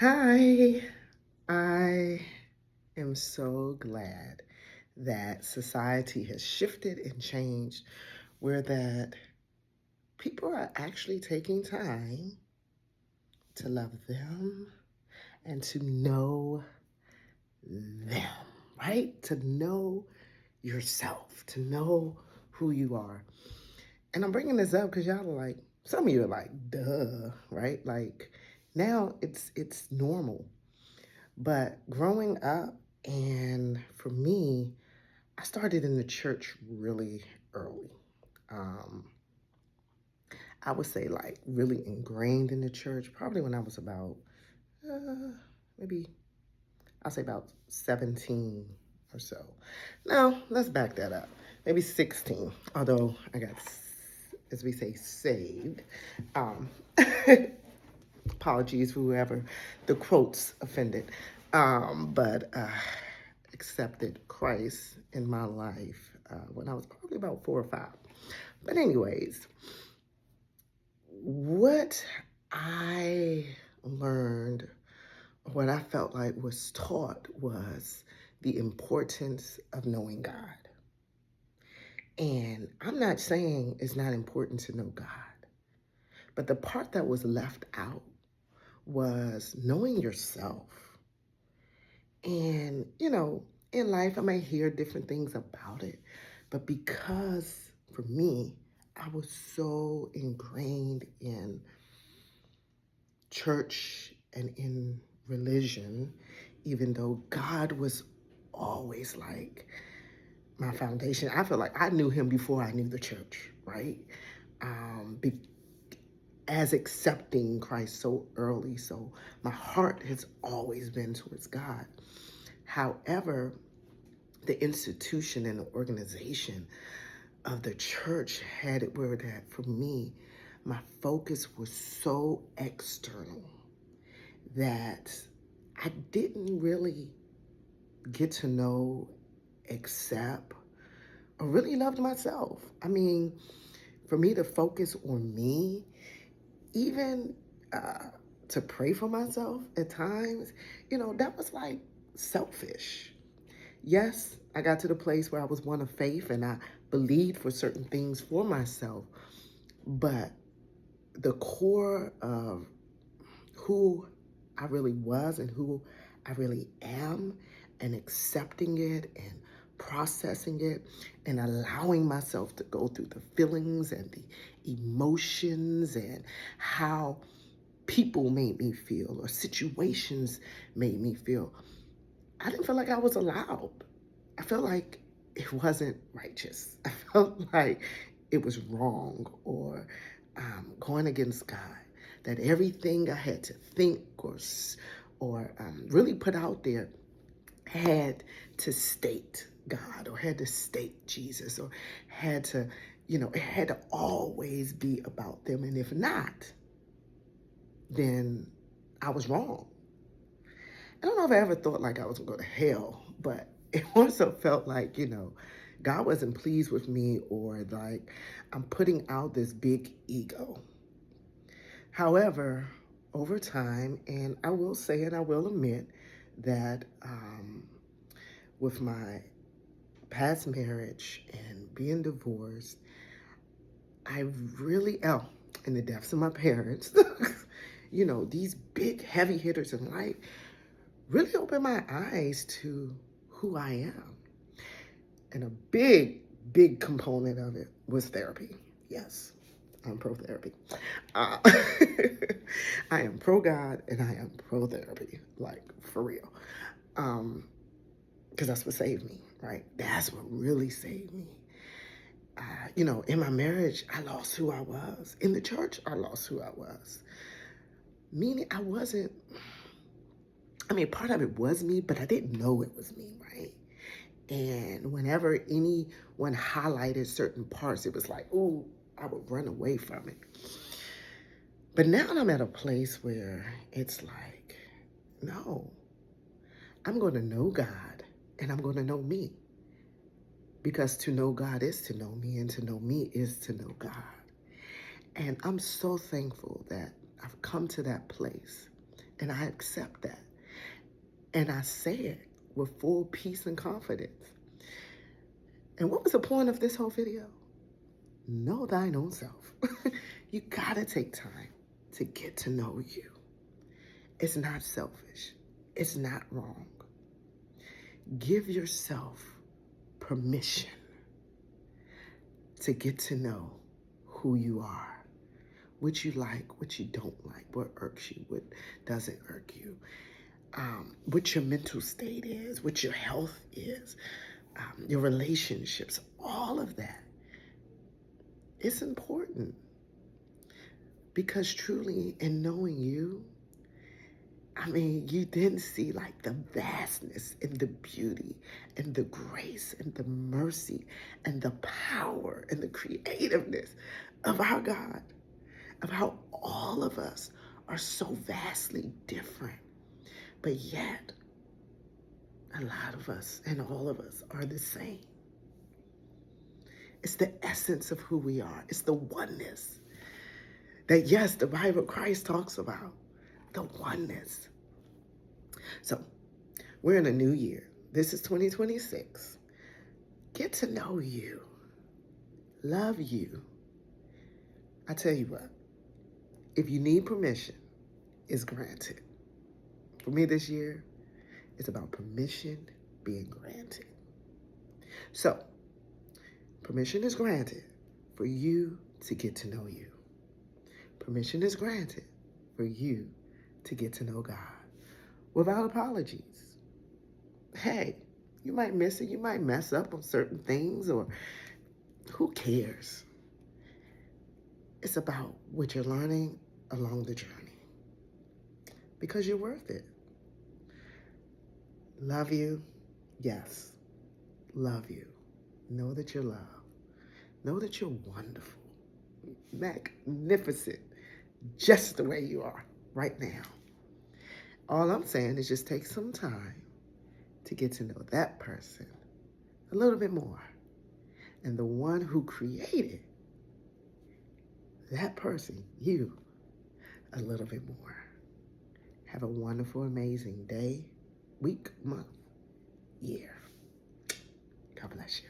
Hi, I am so glad that society has shifted and changed where that people are actually taking time to love them and to know them, right? To know yourself, to know who you are. And I'm bringing this up because y'all are like, some of you are like, duh, right? Like now it's normal. But growing up, and for me, I started in the church really early. Um, I would say like really ingrained in the church, probably when I was about maybe I'll say about 17 or so. No, let's back that up. Maybe 16, although I got, as we say, saved. Um, Apologies for whoever the quotes offended. But accepted Christ in my life when I was probably about 4 or 5. But anyways, what I learned, what I felt like was taught was the importance of knowing God. And I'm not saying it's not important to know God, but the part that was left out was knowing yourself. And, in life, I may hear different things about it, but because for me, I was so ingrained in church and in religion, even though God was always like my foundation. I feel like I knew him before I knew the church, right? Um, be, as accepting Christ so early. So my heart has always been towards God. However, the institution and the organization of the church had it where that for me, my focus was so external that I didn't really get to know, accept, or really loved myself. I mean, for me to focus on me, even to pray for myself at times, that was like selfish. Yes, I got to the place where I was one of faith and I believed for certain things for myself, but the core of who I really was and who I really am, and accepting it and processing it and allowing myself to go through the feelings and the emotions and how people made me feel or situations made me feel. I didn't feel like I was allowed. I felt like it wasn't righteous. I felt like it was wrong or going against God. That everything I had to think or really put out there had to state God or had to state Jesus or had to, it had to always be about them. And if not, then I was wrong. I don't know if I ever thought like I was gonna go to hell, but it also felt like, God wasn't pleased with me or like I'm putting out this big ego. However, over time, and I will say and I will admit that with my past marriage and being divorced, I really, in the deaths of my parents, these big heavy hitters in life really opened my eyes to who I am. And a big, big component of it was therapy. Yes, I'm pro therapy. Uh, I am pro God and I am pro therapy, like for real. Because that's what saved me, right? That's what really saved me. In my marriage, I lost who I was. In the church, I lost who I was. Meaning part of it was me, but I didn't know it was me, right? And whenever anyone highlighted certain parts, it was like, ooh, I would run away from it. But now I'm at a place where it's like, no, I'm going to know God and I'm going to know me. Because to know God is to know me, and to know me is to know God. And I'm so thankful that I've come to that place And I accept that. And I say it with full peace and confidence. And what was the point of this whole video? Know thine own self. You gotta take time to get to know you. It's not selfish. It's not wrong. Give yourself permission to get to know who you are, what you like, what you don't like, what irks you, what doesn't irk you, what your mental state is, what your health is, your relationships, all of that. It's important because truly in knowing you, I mean, you then see like the vastness and the beauty and the grace and the mercy and the power and the creativeness of our God, of how all of us are so vastly different, but yet a lot of us and all of us are the same. It's the essence of who we are. It's the oneness that, yes, the Bible, Christ talks about, the oneness. So we're in a new year. This is 2026. Get to know you. Love you. I tell you what, if you need permission, it's granted. For me this year, it's about permission being granted. So, permission is granted for you to get to know you. Permission is granted for you to get to know God without apologies. Hey, you might miss it. You might mess up on certain things, or who cares? It's about what you're learning along the journey because you're worth it. Love you. Yes, love you. Know that you're loved. Know that you're wonderful, magnificent, just the way you are right now. All I'm saying is just take some time to get to know that person a little bit more. And the one who created that person, you, a little bit more. Have a wonderful, amazing day, week, month, year. God bless you.